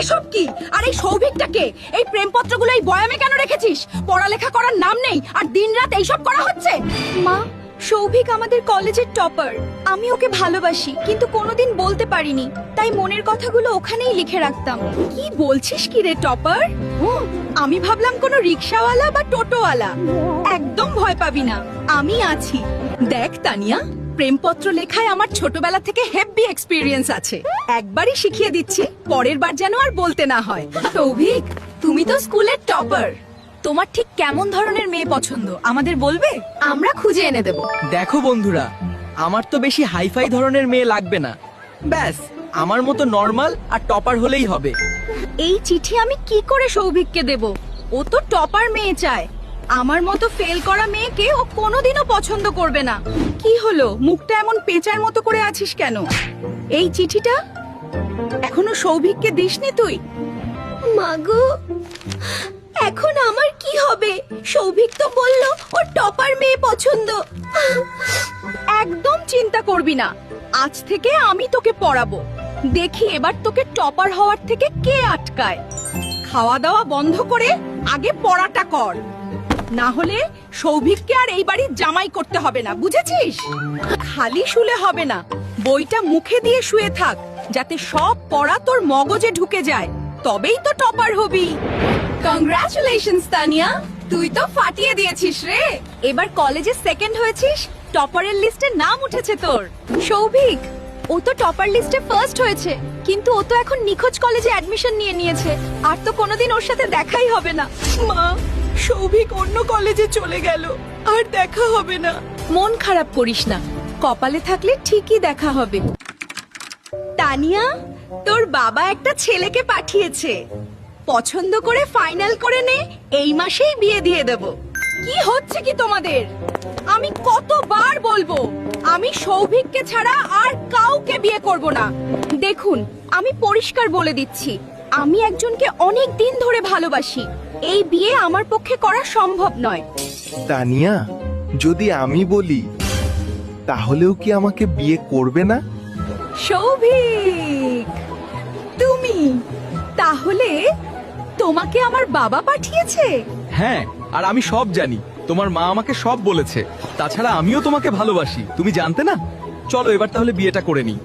এসব কি? আর এই সৌভিকটাকে এই প্রেমপত্রগুলো এই বয়ামে কেন রেখেছিস? পড়ালেখা করার নাম নেই আর দিনরাত এইসব করা হচ্ছে। মা, সৌভিক আমাদের কলেজের টপার। আমি ওকে ভালোবাসি, কিন্তু কোনোদিন বলতে পারিনি, তাই মনের কথাগুলো ওখানেই লিখে রাখতাম। কি বলছিস কি রে টপার? আমি ভাবলাম কোনো রিকশাওয়ালা বা টোটোওয়ালা। একদম ভয় পাবি না, আমি আছি। দেখ তানিয়া, প্রেমপত্র লেখায় আমার ছোটবেলা থেকে হেভি এক্সপিরিয়েন্স আছে। একবারই শিখিয়ে দিচ্ছি, পরের বার যেন আর বলতে না হয়। সৌভিক, তুমি তো স্কুলের টপার। তোমার ঠিক কেমন ধরনের মেয়ে পছন্দ আমাদের বলবে? আমরা খুঁজে এনে দেব। দেখো বন্ধুরা, আমার তো বেশি হাইফাই ধরনের মেয়ে লাগবে না, ব্যাস আমার মতো নর্মাল আর টপার হলেই হবে। এই চিঠি আমি কি করে সৌভিককে দেব? ও তো টপার মেয়ে চায়। আমার মতো ফেল করা মেয়েকে ও কোনোদিনও পছন্দ করবে না। কি হলো, মুখটা এমন পেঁচার মতো করে আছিস কেন? এই চিঠিটা এখনো সৌভিককে দিসনি তুই? মাগো, এখন আমার কি হবে? সৌভিক তো বললো ওর টপার মেয়ে পছন্দ। একদম চিন্তা করবি না, আজ থেকে আমি তোকে পড়াবো। দেখি এবার তোকে টপার হওয়ার থেকে কে আটকায়। খাওয়া দাওয়া বন্ধ করে আগে পড়াটা কর, না হলে সৌভিককে আর এই বাড়ির জামাই করতে হবে না, বুঝেছিস? খালি শুলে হবে না, বইটা মুখে দিয়ে শুয়ে থাক, যাতে সব পড়া তোর মগজে ঢুকে যায়, তবেই তো টপার হবি। কংগ্রাচুলেশনস তানিয়া, তুই তো ফাটিয়ে দিয়েছিস রে। এবার কলেজে সেকেন্ড হয়েছিস, টপারের লিস্টে নাম উঠেছে তোর। সৌভিক, ও তো টপার লিস্টে ফার্স্ট হয়েছে, কিন্তু ও তো এখন নিখোঁজ কলেজে অ্যাডমিশন নিয়ে নিয়েছে, আর তো কোনোদিন ওর সাথে দেখাই হবে না। মা, সৌভিক অন্য কলেজে চলে গেল, আর দেখা হবে না। মন খারাপ করিস না, কপালে থাকলে ঠিকই দেখা হবে। তানিয়া, তোর বাবা একটা ছেলেকে পাঠিয়েছে, পছন্দ করে ফাইনাল করে নে, এই মাসেই বিয়ে দিয়ে দেব। কি হচ্ছে কি তোমাদের? আমি কতবার বলবো, আমি সৌভিককে ছাড়া আর কাউকে বিয়ে করব না। দেখুন, আমি পরিষ্কার বলে দিচ্ছি, আমি একজনকে অনেক দিন ধরে ভালোবাসি। এই বিয়ে আমার পক্ষে করা সম্ভব নয়। তানিয়া, যদি আমি বলি তাহলেও কি আমাকে বিয়ে করবে না? সৌভিক, তুমি তাহলে, তোমাকে আমার বাবা পাঠিয়েছে? হ্যাঁ, আর আমি সব জানি, তোমার মা আমাকে সব বলেছে। তাছাড়া আমিও তোমাকে ভালোবাসি, তুমি জানতে না? চলো এবার তাহলে বিয়েটা করে নিই।